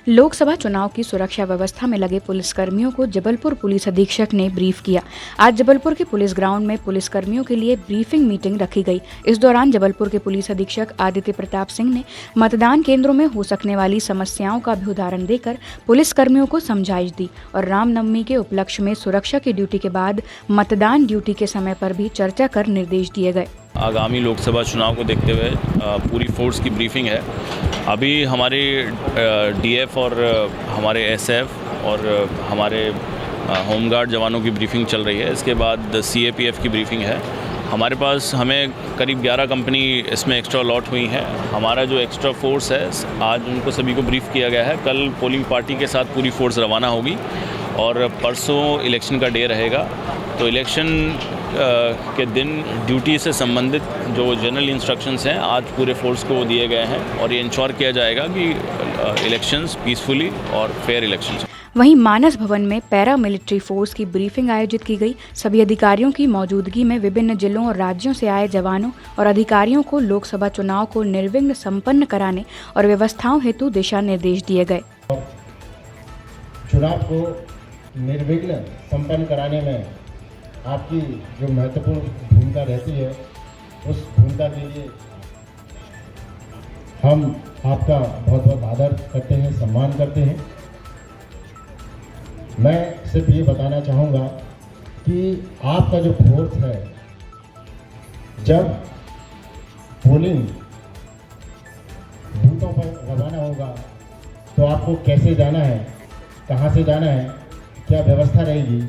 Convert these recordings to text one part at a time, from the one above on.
लोकसभा चुनाव की सुरक्षा व्यवस्था में लगे पुलिसकर्मियों को जबलपुर पुलिस अधीक्षक ने ब्रीफ किया। आज जबलपुर के पुलिस ग्राउंड में पुलिसकर्मियों के लिए ब्रीफिंग मीटिंग रखी गई। इस दौरान जबलपुर के पुलिस अधीक्षक आदित्य प्रताप सिंह ने मतदान केंद्रों में हो सकने वाली समस्याओं का भी उदाहरण देकर पुलिसकर्मियों को समझाइश दी और रामनवमी के उपलक्ष्य में सुरक्षा की ड्यूटी के बाद मतदान ड्यूटी के समय पर भी चर्चा कर निर्देश दिए गए। आगामी लोकसभा चुनाव को देखते हुए पूरी फोर्स की ब्रीफिंग है। अभी हमारे डीएफ और हमारे एसएफ और हमारे होमगार्ड जवानों की ब्रीफिंग चल रही है। इसके बाद सीएपीएफ की ब्रीफिंग है। हमारे पास हमें करीब 11 कंपनी इसमें एक्स्ट्रा अलॉट हुई हैं। हमारा जो एक्स्ट्रा फोर्स है आज उनको सभी को ब्रीफ किया गया है। कल पोलिंग पार्टी के साथ पूरी फोर्स रवाना होगी और परसों इलेक्शन का डे रहेगा। तो इलेक्शन के दिन ड्यूटी से संबंधित जो जनरल इंस्ट्रक्शंस हैं आज पूरे फोर्स को दिए गए हैं और ये इंश्योर किया जाएगा कि इलेक्शंस पीसफुली और फेयर इलेक्शंस। वहीं मानस भवन में पैरा मिलिट्री फोर्स की ब्रीफिंग आयोजित की गई। सभी अधिकारियों की मौजूदगी में विभिन्न जिलों और राज्यों से आए जवानों और अधिकारियों को लोकसभा चुनाव को निर्विघ्न संपन्न कराने और व्यवस्थाओं हेतु दिशा निर्देश दिए गए। चुनाव को निर्विघ्न संपन्न कराने में आपकी जो महत्वपूर्ण भूमिका रहती है, उस भूमिका के लिए हम आपका बहुत बहुत आदर करते हैं, सम्मान करते हैं। मैं सिर्फ ये बताना चाहूँगा कि आपका जो फोर्स है, जब पोलिंग बूथों पर रवाना होगा तो आपको कैसे जाना है, कहाँ से जाना है, क्या व्यवस्था रहेगी।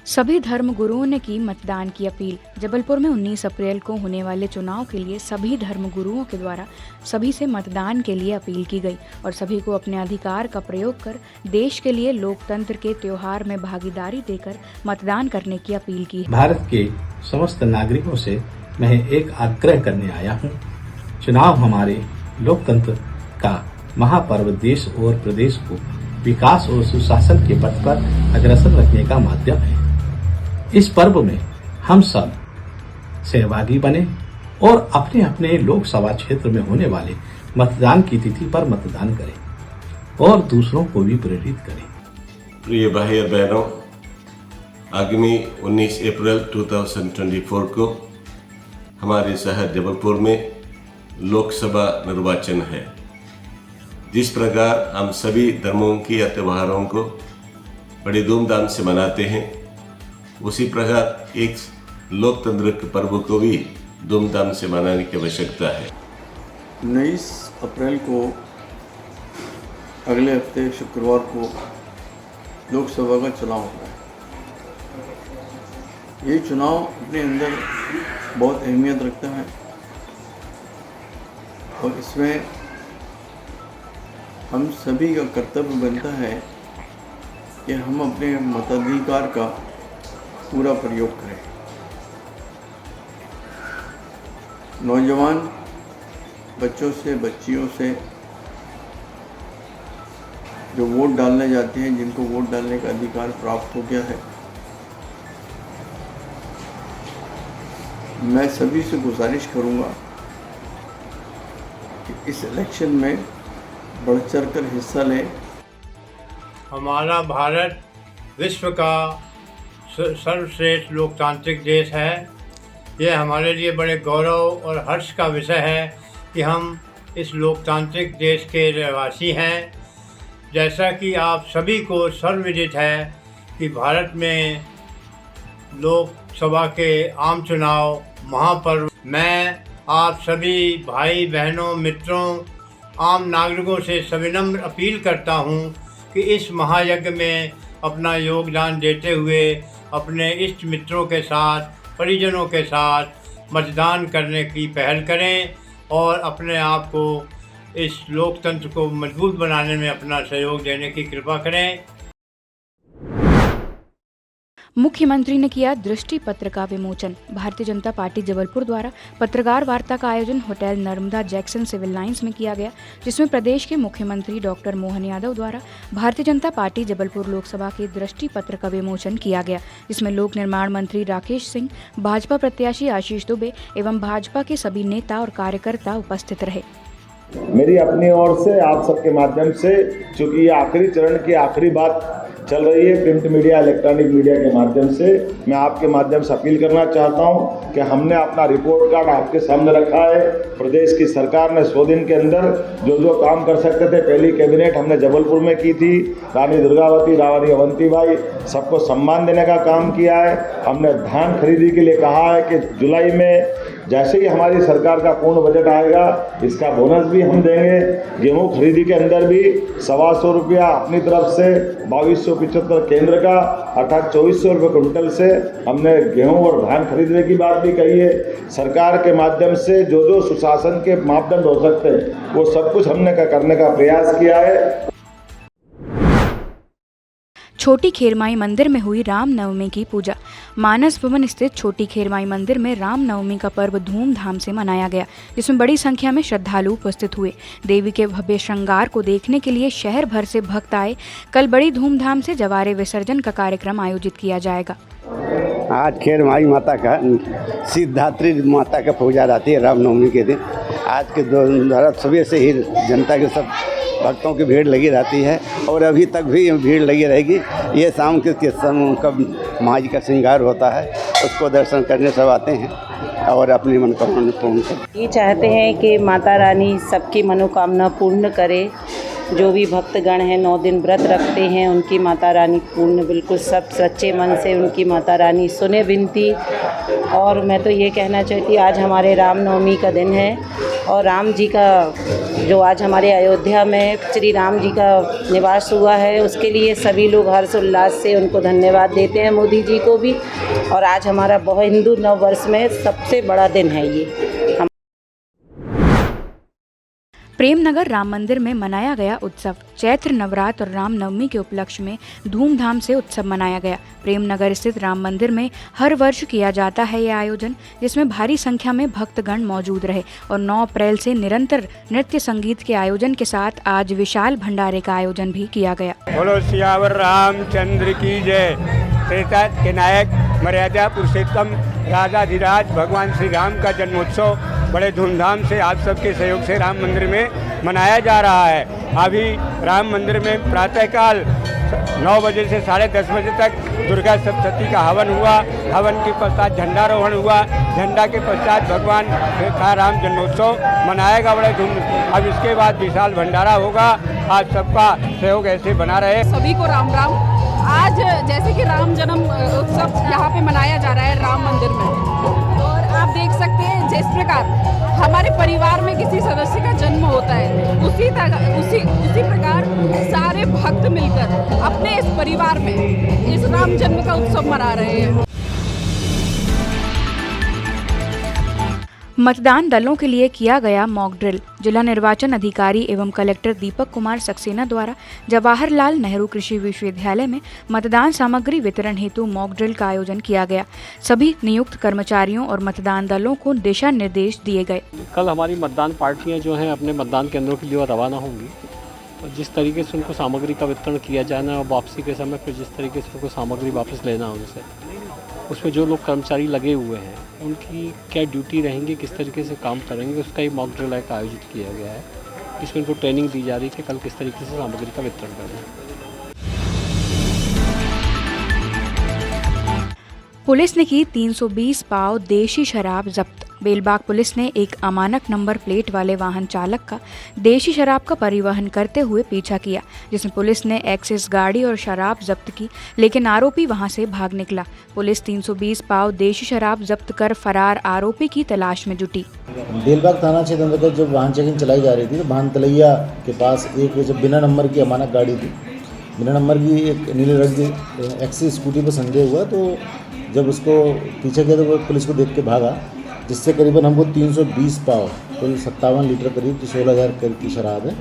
सभी धर्म गुरुओं ने की मतदान की अपील। जबलपुर में 19 अप्रैल को होने वाले चुनाव के लिए सभी धर्म गुरुओं के द्वारा सभी से मतदान के लिए अपील की गई और सभी को अपने अधिकार का प्रयोग कर देश के लिए लोकतंत्र के त्योहार में भागीदारी देकर मतदान करने की अपील की। भारत के समस्त नागरिकों से मैं एक आग्रह करने आया हूँ। चुनाव हमारे लोकतंत्र का महापर्व देश और प्रदेश को विकास और सुशासन के पथ पर अग्रसर रखने का माध्यम है। इस पर्व में हम सब सहभागी बने और अपने अपने लोकसभा क्षेत्र में होने वाले मतदान की तिथि पर मतदान करें और दूसरों को भी प्रेरित करें। प्रिय भाई और बहनों, आगामी 19 अप्रैल 2024 को हमारे शहर जबलपुर में लोकसभा निर्वाचन है। जिस प्रकार हम सभी धर्मों के त्योहारों को बड़ी धूमधाम से मनाते हैं, उसी प्रकार एक लोकतंत्र के पर्व को भी धूमधाम से मनाने की आवश्यकता है। 19 अप्रैल को अगले हफ्ते शुक्रवार को लोकसभा का चुनाव होना है। ये चुनाव अपने अंदर बहुत अहमियत रखता है और इसमें हम सभी का कर्तव्य बनता है कि हम अपने मताधिकार का पूरा प्रयोग करें। नौजवान बच्चों से, बच्चियों से जो वोट डालने जाते हैं, जिनको वोट डालने का अधिकार प्राप्त हो गया है, मैं सभी से गुजारिश करूंगा कि इस इलेक्शन में बढ़ चढ़कर हिस्सा लें। हमारा भारत विश्व का सर्वश्रेष्ठ लोकतांत्रिक देश है। यह हमारे लिए बड़े गौरव और हर्ष का विषय है कि हम इस लोकतांत्रिक देश के रहवासी हैं। जैसा कि आप सभी को सर्वविदित है कि भारत में लोकसभा के आम चुनाव महापर्व, मैं आप सभी भाई बहनों, मित्रों, आम नागरिकों से सविनम्र अपील करता हूं कि इस महायज्ञ में अपना योगदान देते हुए अपने इष्ट मित्रों के साथ, परिजनों के साथ मतदान करने की पहल करें और अपने आप को इस लोकतंत्र को मजबूत बनाने में अपना सहयोग देने की कृपा करें। मुख्यमंत्री ने किया दृष्टि पत्र का विमोचन। भारतीय जनता पार्टी जबलपुर द्वारा पत्रकार वार्ता का आयोजन hotel Narmada Jackson civil lines में किया गया, जिसमें प्रदेश के मुख्यमंत्री डॉक्टर मोहन यादव द्वारा भारतीय जनता पार्टी जबलपुर लोकसभा के दृष्टि पत्र का विमोचन किया गया, जिसमें लोक निर्माण मंत्री राकेश सिंह, भाजपा प्रत्याशी आशीष दुबे एवं भाजपा के सभी नेता और कार्यकर्ता उपस्थित रहे। मेरी अपनी ओर से आप सबके माध्यम से, चूंकि ये आखिरी चरण की आखिरी बात चल रही है प्रिंट मीडिया, इलेक्ट्रॉनिक मीडिया के माध्यम से, मैं आपके माध्यम से अपील करना चाहता हूं कि हमने अपना रिपोर्ट कार्ड आपके सामने रखा है। प्रदेश की सरकार ने 100 दिन के अंदर जो जो काम कर सकते थे, पहली कैबिनेट हमने जबलपुर में की थी, रानी दुर्गावती, रानी अवंतीबाई, सबको सम्मान देने का काम किया है। हमने धान खरीदी के लिए कहा है कि जुलाई में जैसे ही हमारी सरकार का पूर्ण बजट आएगा इसका बोनस भी हम देंगे। गेहूं खरीदी के अंदर भी 125 रुपया अपनी तरफ से, 2275 केंद्र का, अर्थात 2400 रुपये कुंटल से हमने गेहूं और धान खरीदने की बात भी कही है। सरकार के माध्यम से जो जो सुशासन के मापदंड हो सकते हैं वो सब कुछ हमने करने का प्रयास किया है। छोटी खेरमाई मंदिर में हुई रामनवमी की पूजा। मानस भवन स्थित छोटी खेरमाई मंदिर में रामनवमी का पर्व धूमधाम से मनाया गया, जिसमें बड़ी संख्या में श्रद्धालु उपस्थित हुए। देवी के भव्य श्रृंगार को देखने के लिए शहर भर से भक्त आए। कल बड़ी धूमधाम से जवारे विसर्जन का कार्यक्रम आयोजित किया जाएगा। आज खेरमाई माता का, सिद्धात्री माता का पूजा रहती है रामनवमी के दिन। आज के द्वारा सुबह से ही जनता के सब भक्तों की भीड़ लगी रहती है और अभी तक भी भीड़ लगी रहेगी। ये शाम के समय कब माँ जी का श्रृंगार होता है, उसको दर्शन करने सब आते हैं और अपनी मनोकामना पूर्ण करते। ये चाहते हैं कि माता रानी सबकी मनोकामना पूर्ण करे। जो भी भक्तगण हैं 9 दिन व्रत रखते हैं, उनकी माता रानी पूर्ण, बिल्कुल सब सच्चे मन से उनकी माता रानी सुने विनती। और मैं तो ये कहना चाहती, आज हमारे रामनवमी का दिन है और राम जी का जो आज हमारे अयोध्या में श्री राम जी का निवास हुआ है, उसके लिए सभी लोग हर्ष उल्लास से उनको धन्यवाद देते हैं, मोदी जी को भी। और आज हमारा हिंदू नव वर्ष में सबसे बड़ा दिन है ये। प्रेमनगर राम मंदिर में मनाया गया उत्सव। चैत्र नवरात्र और रामनवमी के उपलक्ष्य में धूमधाम से उत्सव मनाया गया। प्रेमनगर स्थित राम मंदिर में हर वर्ष किया जाता है यह आयोजन, जिसमें भारी संख्या में भक्तगण मौजूद रहे और 9 अप्रैल से निरंतर नृत्य संगीत के आयोजन के साथ आज विशाल भंडारे का आयोजन भी किया गया। बोलो सियावर रामचंद्र की जय। त्रेता के नायक मर्यादा पुरुषोत्तम राजाधिराज भगवान श्री राम का जन्मोत्सव बड़े धूमधाम से आप सबके सहयोग से राम मंदिर में मनाया जा रहा है। अभी राम मंदिर में प्रातःकाल 9 बजे से 10:30 बजे तक दुर्गा सप्तशती का हवन हुआ। हवन के पश्चात झंडारोहण हुआ। झंडा के पश्चात भगवान का राम जन्मोत्सव मनाएगा बड़े धूम। अब इसके बाद विशाल भंडारा होगा। आज सबका सहयोग ऐसे बना रहे। सभी को राम राम। आज जैसे कि राम जन्म उत्सव यहाँ पे मनाया जा रहा है राम मंदिर में, और आप देख सकते हैं जिस प्रकार हमारे परिवार में किसी सदस्य का जन्म होता है, उसी प्रकार सारे भक्त मिलकर अपने इस परिवार में इस राम जन्म का उत्सव मना रहे हैं। मतदान दलों के लिए किया गया मॉक ड्रिल। जिला निर्वाचन अधिकारी एवं कलेक्टर दीपक कुमार सक्सेना द्वारा जवाहरलाल नेहरू कृषि विश्वविद्यालय में मतदान सामग्री वितरण हेतु मॉक ड्रिल का आयोजन किया गया। सभी नियुक्त कर्मचारियों और मतदान दलों को दिशा निर्देश दिए गए। कल हमारी मतदान पार्टियां जो हैं अपने मतदान केंद्रों के लिए रवाना होंगी और जिस तरीके से उनको सामग्री का वितरण किया जाना है और वापसी के समय फिर जिस तरीके से उनको सामग्री वापस लेना है उनसे, उसमें जो लोग कर्मचारी लगे हुए हैं उनकी क्या ड्यूटी रहेंगी, किस तरीके से काम करेंगे, उसका एक मॉक ड्रिल का आयोजित किया गया है। इसमें उनको ट्रेनिंग दी जा रही है कि कल किस तरीके से सामग्री का वितरण करना है। पुलिस ने की 320 पाव देशी शराब जब्त। बेलबाग पुलिस ने एक अमानक नंबर प्लेट वाले वाहन चालक का देशी शराब का परिवहन करते हुए पीछा किया, जिसमें पुलिस ने एक्सेस गाड़ी और शराब जब्त की, लेकिन आरोपी वहां से भाग निकला। पुलिस 320 पाव देशी शराब जब्त कर फरार आरोपी की तलाश में जुटी। बेलबाग थाना क्षेत्र अंतर्गत जब वाहन चेकिंग चलाई जा रही थी तो भान तलैया के पास एक जब बिना नंबर की अमानक गाड़ी थी, बिना नंबर की एक नीले रंग की एक्सेस स्कूटी पर संदेह हुआ, तो जब उसको पीछे किया तो वो पुलिस को देख के भागा, जिससे करीबन हमको 320 पाव कुल 57 लीटर करीब 16,000 की शराब है,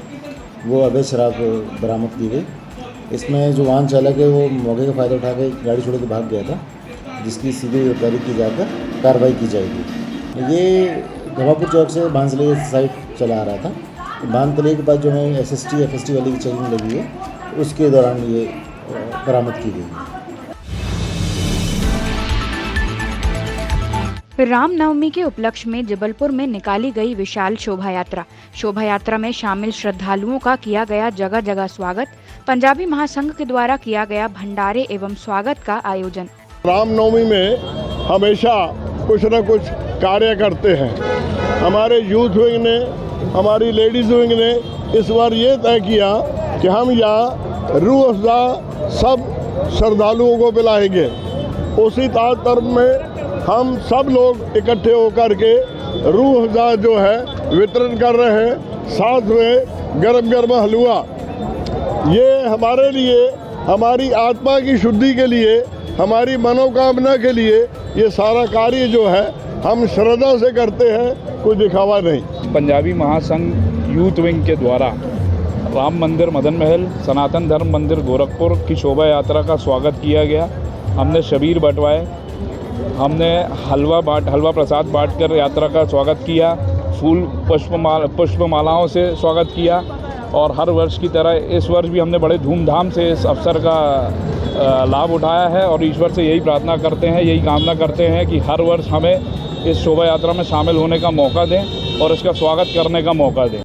वो अवैध शराब बरामद की गई। इसमें जो वाहन चालक है वो मौके का फ़ायदा उठा के गाड़ी छोड़ के भाग गया था, जिसकी सीधी गिरफ्तारी की जाकर कार्रवाई की जाएगी। ये घवापुर चौक से बांसले साइड चला आ रहा था। बांसले के पास जो है SST FST वाली की चेकिंग लगी है, उसके दौरान ये बरामद की गई है। रामनवमी के उपलक्ष्य में जबलपुर में निकाली गई विशाल शोभा यात्रा। शोभा यात्रा में शामिल श्रद्धालुओं का किया गया जगह जगह स्वागत। पंजाबी महासंघ के द्वारा किया गया भंडारे एवं स्वागत का आयोजन। रामनवमी में हमेशा कुछ न कुछ कार्य करते हैं। हमारे यूथ विंग ने, हमारी लेडीज विंग ने इस बार ये तय किया कि हम यहाँ रूह अफ़ज़ा सब श्रद्धालुओं को बुलाएंगे। उसी तारतम्य में हम सब लोग इकट्ठे होकर के रूह अफ़ज़ा जो है वितरण कर रहे हैं, साथ में गर्म गर्म हलवा। ये हमारे लिए, हमारी आत्मा की शुद्धि के लिए, हमारी मनोकामना के लिए ये सारा कार्य जो है हम श्रद्धा से करते हैं, कोई दिखावा नहीं। पंजाबी महासंघ यूथ विंग के द्वारा राम मंदिर मदन महल सनातन धर्म मंदिर गोरखपुर की शोभा यात्रा का स्वागत किया गया। हमने शबीर बंटवाए, हमने हलवा प्रसाद बांटकर यात्रा का स्वागत किया, फूल पुष्पमालाओं से स्वागत किया और हर वर्ष की तरह इस वर्ष भी हमने बड़े धूमधाम से इस अवसर का लाभ उठाया है और ईश्वर से यही प्रार्थना करते हैं, यही कामना करते हैं कि हर वर्ष हमें इस शोभा यात्रा में शामिल होने का मौका दें और इसका स्वागत करने का मौका दें।